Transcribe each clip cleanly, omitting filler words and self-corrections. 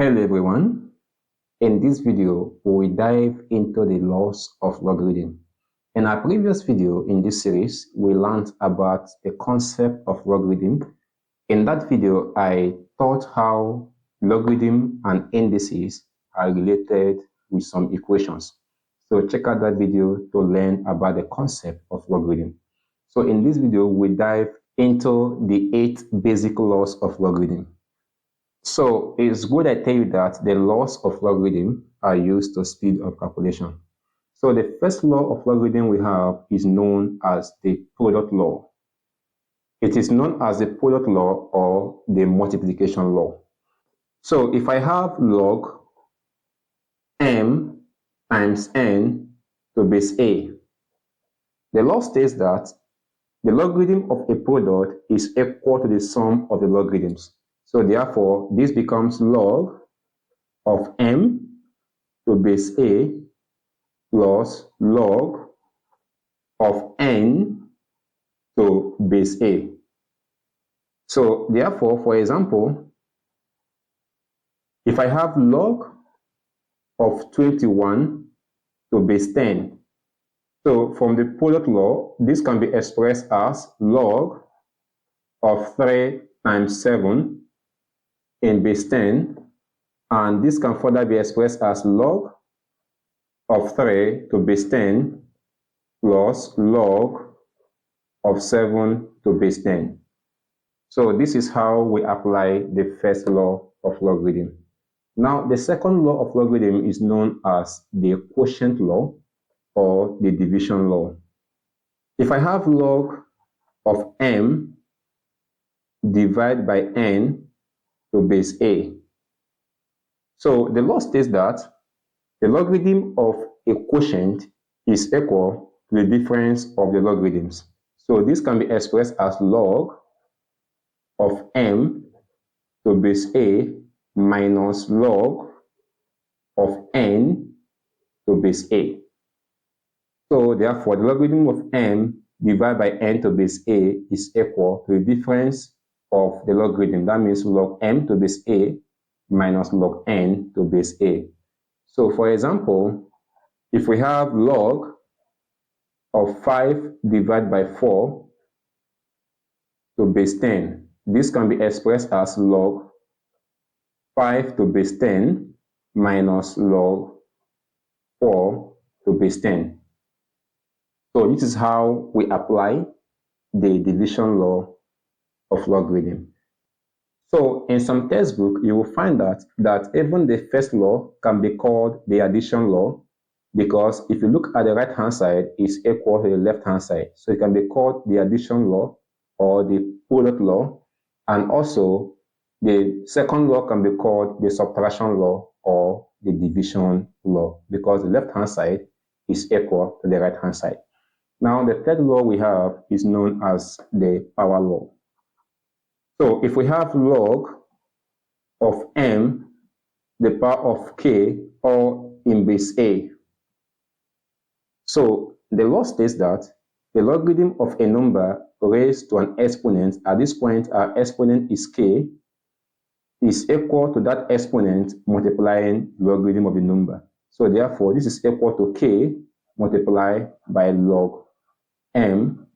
Hello everyone. In this video, we will dive into the laws of logarithm. In our previous video in this series, we learned about the concept of logarithm. In that video, I taught how logarithm and indices are related with some equations. So check out that video to learn about the concept of logarithm. So in this video, we dive into the 8 basic laws of logarithm. So it's good I tell you that the laws of logarithm are used to speed up calculation. So the first law of logarithm we have is known as the product law. It is known as the product law or the multiplication law. So if I have log m times n to base a, the law states that the logarithm of a product is equal to the sum of the logarithms. So therefore, this becomes log of m to base a plus log of n to base a. So therefore, for example, if I have log of 21 to base 10, so from the product law, this can be expressed as log of 3 times 7 in base 10, and this can further be expressed as log of 3 to base 10 plus log of 7 to base 10. So this is how we apply the first law of logarithm. Now the second law of logarithm is known as the quotient law or the division law. If I have log of m divided by n to base a, so the law states that the logarithm of a quotient is equal to the difference of the logarithms. So this can be expressed as log of m to base a minus log of n to base a. So therefore, the logarithm of m divided by n to base a is equal to the difference of the logarithm. That means log m to base a minus log n to base a. So for example, if we have log of 5 divided by 4 to base 10, this can be expressed as log 5 to base 10 minus log 4 to base 10. So this is how we apply the division law of logarithm. So in some textbook, you will find that even the first law can be called the addition law, because if you look at the right hand side, it's equal to the left hand side. So it can be called the addition law or the product law, and also the second law can be called the subtraction law or the division law, because the left hand side is equal to the right hand side. Now the third law we have is known as the power law. So if we have log of m, the power of k, or in base a, so the law states that the logarithm of a number raised to an exponent, at this point our exponent is k, is equal to that exponent multiplying the logarithm of the number. So therefore, this is equal to k multiplied by log m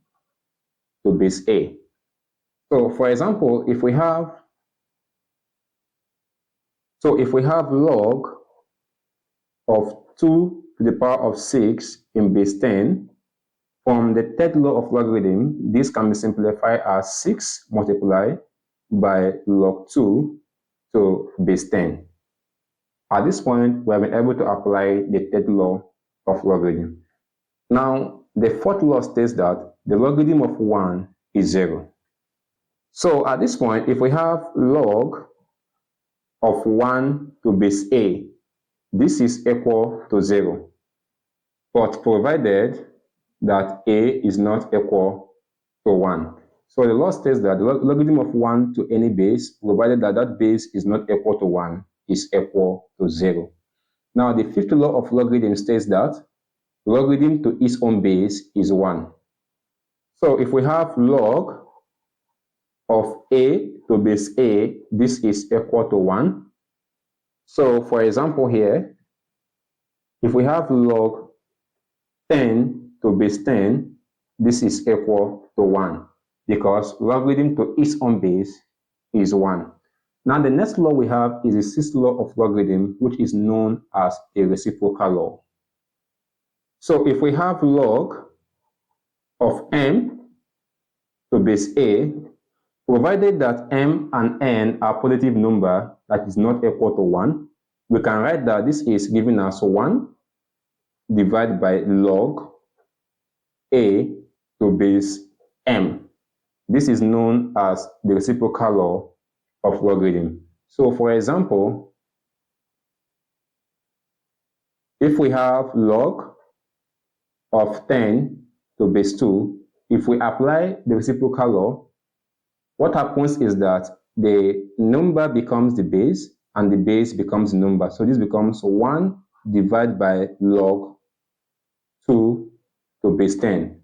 to base a. So for example, if we have log of 2 to the power of 6 in base 10, from the third law of logarithm, this can be simplified as 6 multiplied by log 2 to base 10. At this point, we have been able to apply the third law of logarithm. Now, the fourth law states that the logarithm of 1 is 0. So at this point, if we have log of 1 to base a, this is equal to 0, but provided that a is not equal to 1. So the law states that the logarithm of 1 to any base, provided that that base is not equal to 1, is equal to 0. Now the fifth law of logarithm states that logarithm to its own base is 1. So if we have log of a to base a, this is equal to 1. So for example here, if we have log 10 to base 10, this is equal to 1 because logarithm to its own base is 1. Now the next law we have is the sixth law of logarithm, which is known as a reciprocal law. So if we have log of m to base a, provided that m and n are positive number that is not equal to 1, we can write that this is given as 1 divided by log a to base m. This is known as the reciprocal law of logarithm. So for example, if we have log of 10 to base 2, if we apply the reciprocal law, what happens is that the number becomes the base and the base becomes the number. So this becomes 1 divided by log 2 to base 10.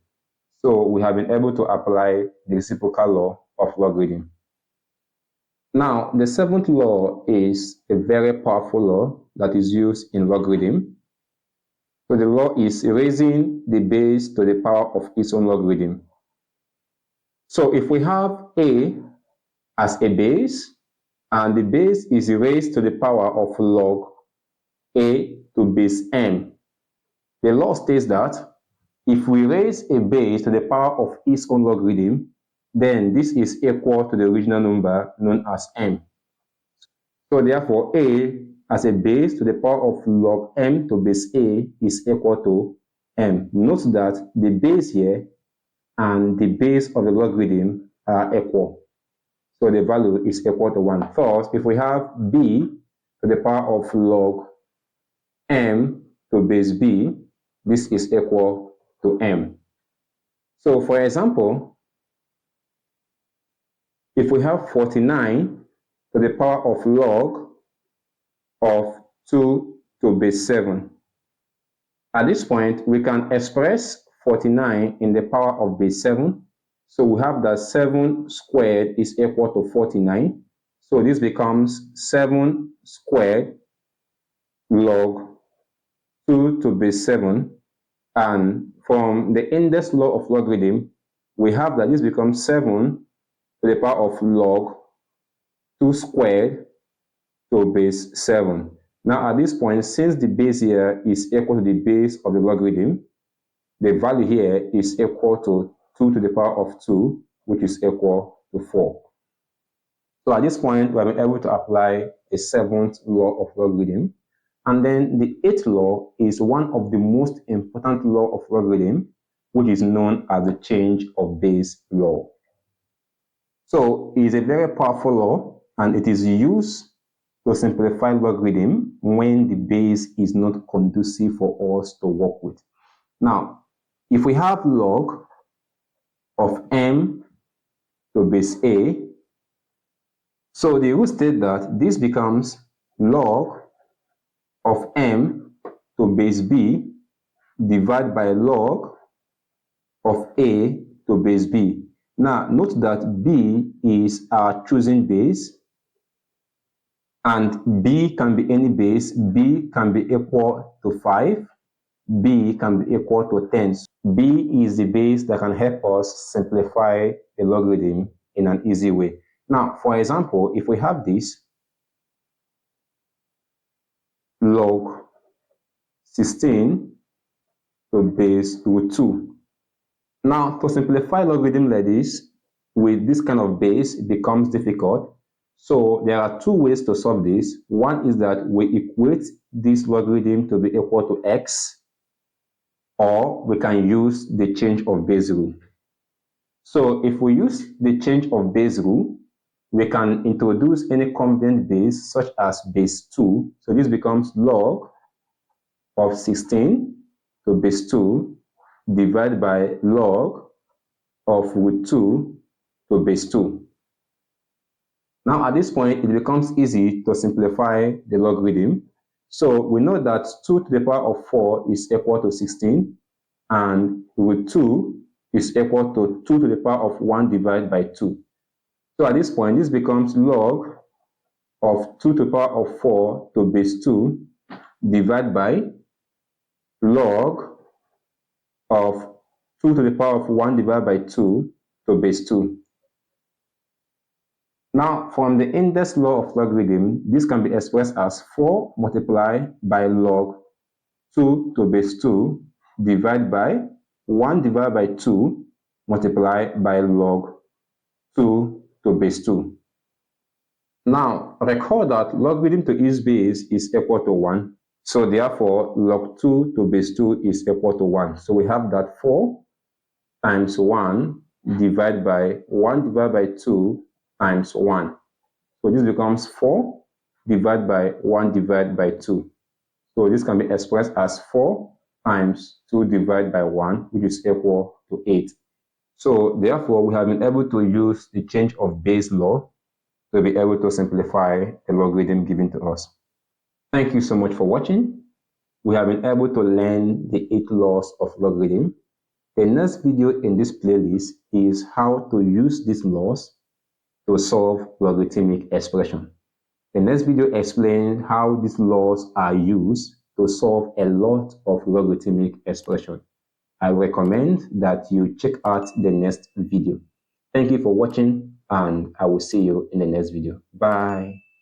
So we have been able to apply the reciprocal law of logarithm. Now, the seventh law is a very powerful law that is used in logarithm. So the law is raising the base to the power of its own logarithm. So if we have a as a base, and the base is raised to the power of log a to base m, the law states that if we raise a base to the power of its own logarithm, then this is equal to the original number known as m. So therefore, a as a base to the power of log m to base a is equal to m. Note that the base here and the base of the logarithm are equal. So the value is equal to 1. First, if we have b to the power of log m to base b, this is equal to m. So for example, if we have 49 to the power of log of 2 to base 7, at this point, we can express 49 in the power of base 7. So we have that 7 squared is equal to 49. So this becomes 7 squared log 2 to base 7. And from the index law of logarithm, we have that this becomes 7 to the power of log 2 squared to base 7. Now at this point, since the base here is equal to the base of the logarithm, the value here is equal to 2 to the power of 2, which is equal to 4. So at this point, we have been able to apply a seventh law of logarithm. And then the eighth law is one of the most important law of logarithm, which is known as the change of base law. So it is a very powerful law, and it is used to simplify logarithm when the base is not conducive for us to work with. Now, if we have log of m to base a, so the rule states that this becomes log of m to base b divided by log of a to base b. Now, note that b is our chosen base, and b can be any base. B can be equal to 5. B can be equal to 10. B is the base that can help us simplify the logarithm in an easy way. Now, for example, if we have this log 16 to base root 2. Now, to simplify logarithm like this, with this kind of base, it becomes difficult. So there are two ways to solve this. One is that we equate this logarithm to be equal to x, or we can use the change of base rule. So if we use the change of base rule, we can introduce any convenient base such as base 2. So this becomes log of 16 to base 2 divided by log of root 2 to base 2. Now at this point, it becomes easy to simplify the logarithm. So we know that 2 to the power of 4 is equal to 16, and root 2 is equal to 2 to the power of 1 divided by 2. So at this point, this becomes log of 2 to the power of 4 to base 2 divided by log of 2 to the power of 1 divided by 2 to base 2. Now, from the index law of logarithm, this can be expressed as 4 multiplied by log 2 to base 2 divided by 1 divided by 2 multiplied by log 2 to base 2. Now, recall that logarithm to each base is equal to 1. So therefore, log 2 to base 2 is equal to 1. So we have that 4 times 1 divided by 1 divided by 2 times 1. So this becomes 4 divided by 1 divided by 2. So this can be expressed as 4 times 2 divided by 1, which is equal to 8. So therefore, we have been able to use the change of base law to be able to simplify the logarithm given to us. Thank you so much for watching. We have been able to learn the 8 laws of logarithm. The next video in this playlist is how to use these laws to solve logarithmic expression. The next video explains how these laws are used to solve a lot of logarithmic expression. I recommend that you check out the next video. Thank you for watching, and I will see you in the next video. Bye.